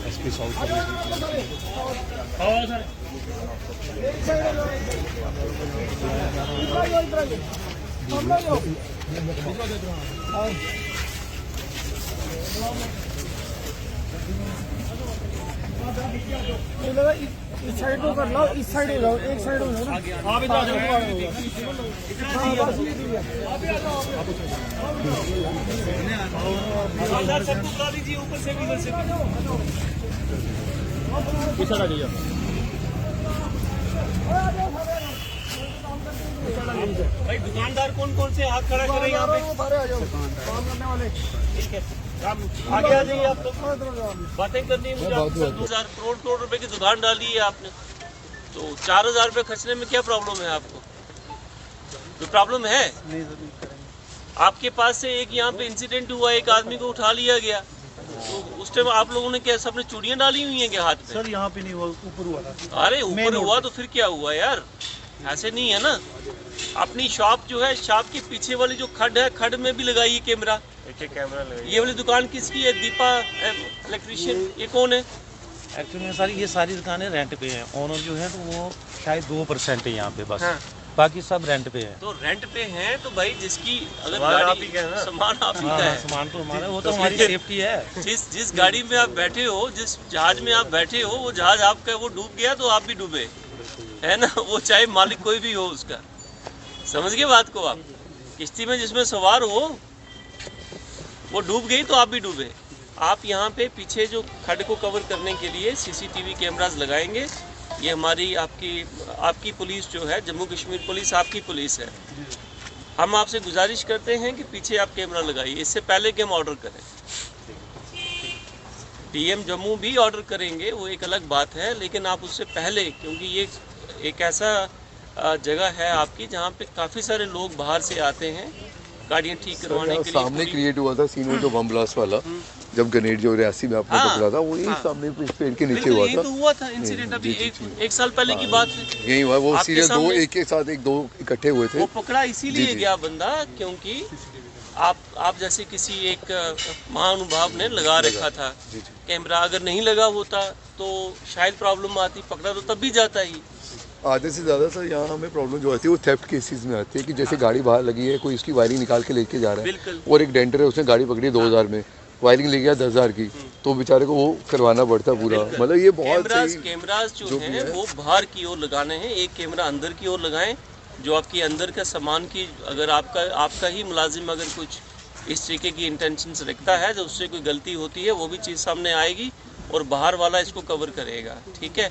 SP south इस side को कर लो, इस साइड हो जाओ, एक साइड हो जाओ ना। आप इधर आ जाओ। सबको बुला लीजिए, ऊपर से भी इधर से पीछे आ जाइए। भाई दुकानदार कौन कौन से हाथ खड़ा कर रहे हैं यहाँ पे? सारे आ जाओ, काम करने वाले। ठीक है, आगे आ जाइए आप लोग। बातें करनी है मुझे। 2,000 करोड़ रुपए की दुकान डाली है आपने, तो 4,000 रुपए खर्चने में क्या प्रॉब्लम है आपको? कोई प्रॉब्लम है? आपके पास से एक यहाँ पे इंसिडेंट हुआ, एक आदमी को उठा लिया गया, तो उस टाइम आप लोगों ने क्या सबने चूड़ियां डाली हुई हैं क्या हाथ पे? सर यहाँ पे नहीं हुआ, ऊपर हुआ था। अरे ऊपर हुआ तो फिर क्या हुआ यार, ऐसे नहीं है ना। अपनी शॉप जो है, शॉप के पीछे वाली जो खड है, खड में भी लगाइए कैमरा। कैमरा लगाइए। ये वाली दुकान किसकी है? दीपा इलेक्ट्रिशियन, ये कौन है? एक्चुअली में सारी ये सारी दुकानें रेंट पे हैं। ओनर जो है तो वो शायद 2% है यहाँ पे बस। हाँ। बाकी सब रेंट पे है। तो रेंट पे हैं तो भाई जिसकी अगर सामान गाड़ी, आप ही का है ना? सामान आप ही हाँ, का है। सामान तो हमारा, वो तो हमारी सेफ्टी है। जिस गाड़ी में आप बैठे हो, जिस जहाज में आप बैठे हो, वो जहाज आपका वो डूब गया तो आप भी डूबे, है ना। वो चाहे मालिक कोई भी हो उसका, समझ गए बात को आप। किश्ती में जिसमें सवार हो वो डूब गई तो आप भी डूबे। आप यहाँ पे पीछे जो खड्ड को कवर करने के लिए सीसीटीवी कैमरास लगाएंगे। ये हमारी आपकी पुलिस जो है, जम्मू कश्मीर पुलिस आपकी पुलिस है। हम आपसे गुजारिश करते हैं कि पीछे आप कैमरा लगाइए, इससे पहले कि हम ऑर्डर करें। डीएम जम्मू भी ऑर्डर करेंगे, वो एक अलग बात है, लेकिन आप उससे पहले, क्योंकि ये एक ऐसा जगह है आपकी जहाँ पे काफ़ी सारे लोग बाहर से आते हैं गाड़ियाँ ठीक करवाने के लिए। सामने क्रिएट हुआ था सीन, जो बम ब्लास्ट वाला, जब ग्रेनेड जो रियासी में आपने पकड़ा था, वो यही सामने पेड़ के नीचे हुआ यही था। तो हुआ था इंसिडेंट, अभी एक साल पहले की बात है। यही हुआ, वो आपके सीरियल दो सामने- एक के साथ दो इकट्ठे हुए थे। वो पकड़ा इसीलिए जी। गया बंदा क्योंकि आप जैसे किसी एक महानुभाव ने लगा रखा था कैमरा। अगर नहीं लगा होता तो शायद प्रॉब्लम आती, पकड़ा तो तब भी जाता ही। आधे से ज़्यादा सर यहाँ हमें प्रॉब्लम जो आती है वो थेफ्ट केसेस में आती है कि जैसे गाड़ी बाहर लगी है, कोई इसकी वायरिंग निकाल के लेके जा रहा है, बिल्कुल। और एक डेंटर है, उसने गाड़ी पकड़ी 2000 में, वायरिंग ले गया 10,000 की, तो बेचारे को वो करवाना पड़ता पूरा। मतलब ये बहुत कैमरास जो हैं वो बाहर की ओर लगाने हैं, एक कैमरा अंदर की ओर लगाएं, जो आपकी अंदर का सामान की, अगर आपका ही मुलाजिम अगर कुछ इस तरीके की इंटेंशंस रखता है, तो उससे कोई गलती होती है, वो भी चीज़ सामने आएगी और बाहर वाला इसको कवर करेगा। ठीक है।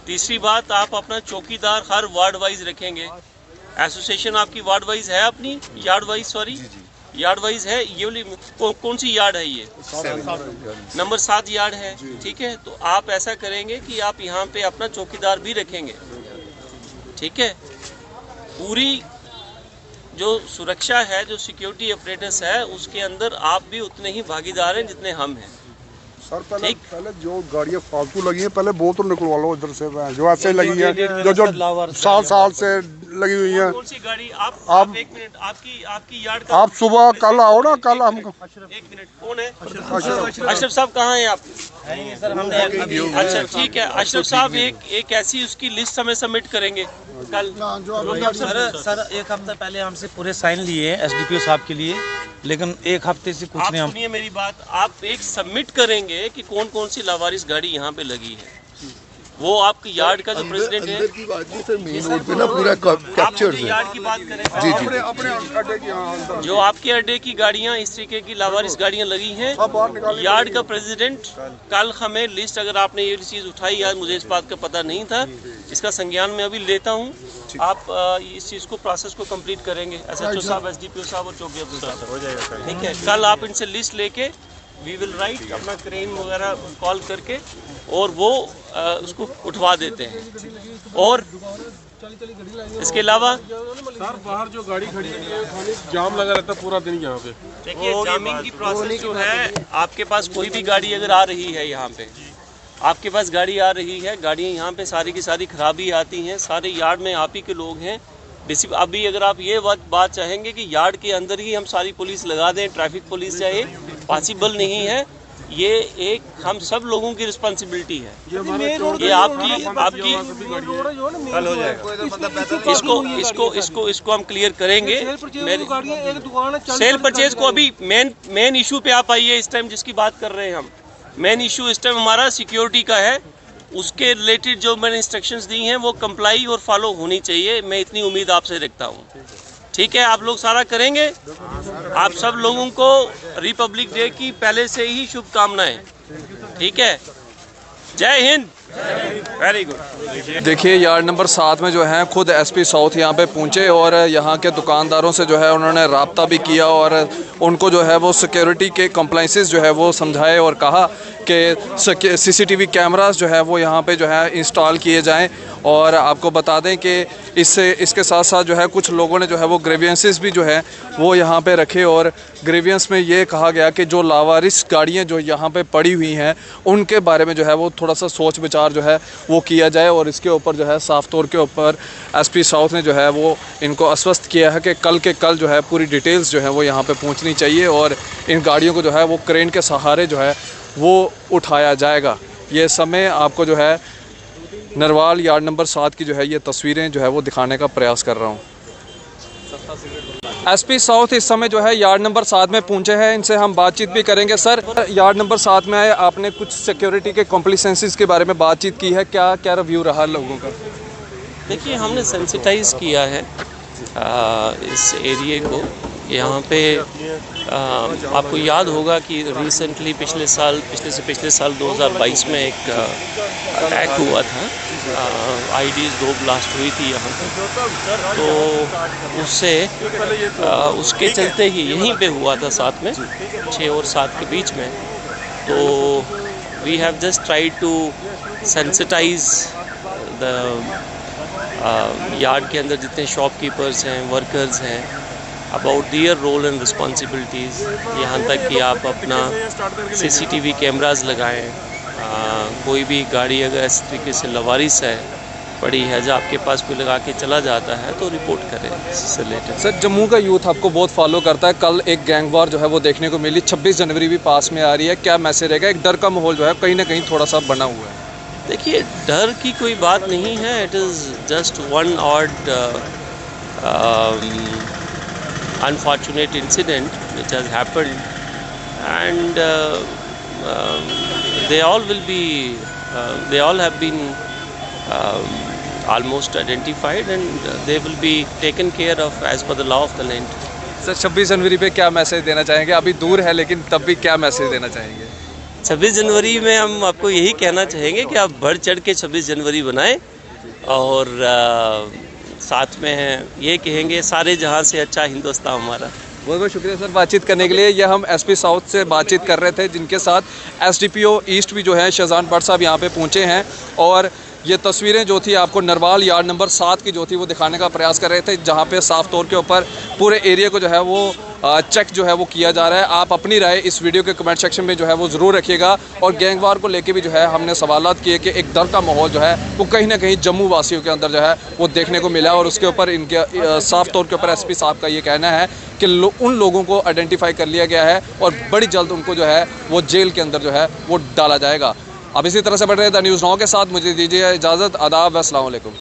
तीसरी बात, आप अपना चौकीदार हर वार्ड वाइज रखेंगे। एसोसिएशन आपकी वार्ड वाइज है, अपनी yard wise, sorry yard wise है। ये वाली कौन सी यार्ड है? ये नंबर 7 यार्ड है। ठीक है, तो आप ऐसा करेंगे कि आप यहाँ पे अपना चौकीदार भी रखेंगे। ठीक है, पूरी जो सुरक्षा है, जो सिक्योरिटी अपरेटस है, उसके अंदर आप भी उतने ही भागीदार हैं जितने हम हैं। सर पहले जो गाड़ियाँ फालतू लगी हैं, पहले बोतल निकलवा लो इधर से, जो ऐसे लगी हैं, जो साल से लगी हुई हैं। कौन सी गाड़ी? आप एक मिनट, आपकी यार्ड का आप सुबह कल आओ ना, कल हमको। एक मिनट, कौन है? अशरफ साहब कहाँ हैं आप? अच्छा ठीक है, अशरफ साहब एक ऐसी उसकी लिस्ट हमें सबमिट करेंगे कल। सर एक हफ्ता पहले हमसे पूरे साइन लिए हैं एसडीपीओ साहब के लिए, लेकिन एक हफ्ते से कुछ आप नहीं। हम सुनिए मेरी बात, आप एक सबमिट करेंगे कि कौन कौन सी लावारिस गाड़ी यहाँ पे लगी है। वो आपकी यार्ड का जो प्रेसिडेंट है, अंदर की बात नहीं सर, मेन रोड पे ना पूरा कैप्चर्ड है। यार्ड की बात करें। जी अपने अड्डे की, हाँ, अंदर। जो आपके अड्डे की गाड़ियाँ इस तरीके की लावारिस गाड़ियाँ लगी हैं, यार्ड का प्रेसिडेंट कल हमें लिस्ट, अगर आपने ये चीज़ उठाई है, मुझे इस बात का पता नहीं था, इसका संज्ञान मैं अभी लेता हूँ। आप इस चीज़ को, प्रोसेस को कंप्लीट करेंगे, एसएचओ साहब, एसडीपीओ साहब और चौकी अफसर साहब, हो जाएगा। ठीक है। कल आप इनसे लिस्ट लेके वी विल राइट, अपना क्रेन वगैरह कॉल करके, और वो उसको उठवा देते हैं। और इसके अलावा सर बाहर जो गाड़ी खड़ी है, खाली जाम लगा रहता है पूरा दिन यहाँ पे। देखिए, जामिंग की प्रोसेस जो है, आपके पास कोई भी गाड़ी अगर आ रही है यहाँ पे, आपके पास गाड़ी आ रही है, गाड़ियाँ यहाँ पे सारी की सारी खराबी आती हैं, सारे यार्ड में आप ही के लोग हैं। अभी अगर आप ये बात चाहेंगे कि यार्ड के अंदर ही हम सारी पुलिस लगा दें, ट्रैफिक पुलिस चाहे, पॉसिबल नहीं है। ये एक हम सब लोगों की रिस्पॉन्सिबिलिटी है। ये आपकी इसको हम क्लियर करेंगे। सेल परचेज को अभी मेन इशू पे आप आइए इस टाइम जिसकी बात कर रहे हैं हम। मेन इशू इस टाइम हमारा सिक्योरिटी का है, उसके रिलेटेड जो मैंने इंस्ट्रक्शंस दी हैं वो कंप्लाई और फॉलो होनी चाहिए। मैं इतनी उम्मीद आपसे रखता हूँ। ठीक है, आप लोग सारा करेंगे। आप सब लोगों को रिपब्लिक डे की पहले से ही शुभकामनाएं। ठीक है, जय हिंद, वेरी गुड। देखिए यार्ड नंबर 7 में जो है खुद एसपी साउथ यहाँ पे पहुँचे और यहाँ के दुकानदारों से जो है उन्होंने राब्ता भी किया और उनको जो है वो सिक्योरिटी के कंप्लाइंसेस जो है वो समझाए और कहा कि सीसीटीवी कैमरास जो है वो यहाँ पे जो है इंस्टॉल किए जाएं। और आपको बता दें कि इसके साथ साथ जो है कुछ लोगों ने जो है वो ग्रेवियंसेस भी जो है वो यहाँ पे रखे और ग्रेवियंस में ये कहा गया कि जो लावारिस गाड़ियाँ जो यहाँ पे पड़ी हुई हैं उनके बारे में जो है वो थोड़ा सा सोच विचार जो है वो किया जाए। और इसके ऊपर जो है साफ तौर के ऊपर एसपी साउथ ने जो है वो इनको आश्वस्त किया है कि कल जो है पूरी डिटेल्स जो है वो यहाँ पे पहुँचनी चाहिए और इन गाड़ियों को जो है वो क्रेन के सहारे जो है वो उठाया जाएगा। ये समय आपको जो है नरवाल यार्ड नंबर 7 की जो है ये तस्वीरें जो है वो दिखाने का प्रयास कर रहा हूँ। एसपी साउथ इस समय जो है यार्ड नंबर 7 में पहुंचे हैं, इनसे हम बातचीत भी करेंगे। सर, यार्ड नंबर 7 में आए, आपने कुछ सिक्योरिटी के कॉम्प्लिसेंसेस के बारे में बातचीत की है, क्या क्या रिव्यू रहा लोगों का? देखिए, हमने सेंसिटाइज किया है इस एरिए को। यहाँ पे आपको याद होगा कि रिसेंटली पिछले साल 2022 में एक अटैक हुआ था। आईडीज़ 2 ब्लास्ट हुई थी यहाँ पे, तो उसके चलते ही यहीं पे हुआ था साथ में 6 और 7 के बीच में। तो we have just tried to sensitise the yard के अंदर जितने शॉपकीपर्स हैं, वर्कर्स हैं, about their role and responsibilities. यहाँ तक कि आप अपना सीसीटीवी कैमरास लगाएं। कोई भी गाड़ी अगर इस तरीके से लवारिस है पड़ी है जो आपके पास कोई लगा के चला जाता है तो रिपोर्ट करें इससे रिलेटेड। सर, जम्मू का यूथ आपको बहुत फॉलो करता है। कल एक गैंग वार जो है वो देखने को मिली, 26 जनवरी भी पास में आ रही है, क्या मैसेज रहेगा? एक डर का माहौल जो है कहीं ना कहीं थोड़ा सा बना हुआ है। देखिए, डर की कोई बात नहीं है। It is just one odd unfortunate incident which has happened, and they all have been almost identified and they will be taken care of as per the law of the land. Sir, 26 जनवरी पे क्या message देना चाहेंगे? अभी दूर है लेकिन तब भी क्या मैसेज देना चाहेंगे? 26 जनवरी में हम आपको यही कहना चाहेंगे कि आप बढ़ चढ़ के 26 जनवरी बनाएं और साथ में ये कहेंगे सारे जहां से अच्छा हिंदुस्तान हमारा। बहुत बहुत शुक्रिया सर बातचीत करने के लिए। ये हम एसपी साउथ से बातचीत कर रहे थे, जिनके साथ एसडीपीओ ईस्ट भी जो है शहजान भट्ट साहब यहाँ पे पहुँचे हैं और ये तस्वीरें जो थी आपको नरवाल यार्ड नंबर 7 की जो थी वो दिखाने का प्रयास कर रहे थे, जहाँ पे साफ तौर के ऊपर पूरे एरिया को जो है वो चेक जो है वो किया जा रहा है। आप अपनी राय इस वीडियो के कमेंट सेक्शन में जो है वो ज़रूर रखिएगा। और गैंगवार को लेके भी जो है हमने सवालात किए कि एक डर का माहौल जो है वो कहीं ना कहीं जम्मू वासियों के अंदर जो है वो देखने को मिला और उसके ऊपर इनके साफ तौर के ऊपर एसपी साहब का ये कहना है कि उन लोगों को आइडेंटिफाई कर लिया गया है और बड़ी जल्द उनको जो है वो जेल के अंदर जो है वो डाला जाएगा। अब इसी तरह से बढ़ रहे द न्यूज़ नाउ के साथ मुझे दीजिए इजाज़त। आदाब, अस्सलाम वालेकुम।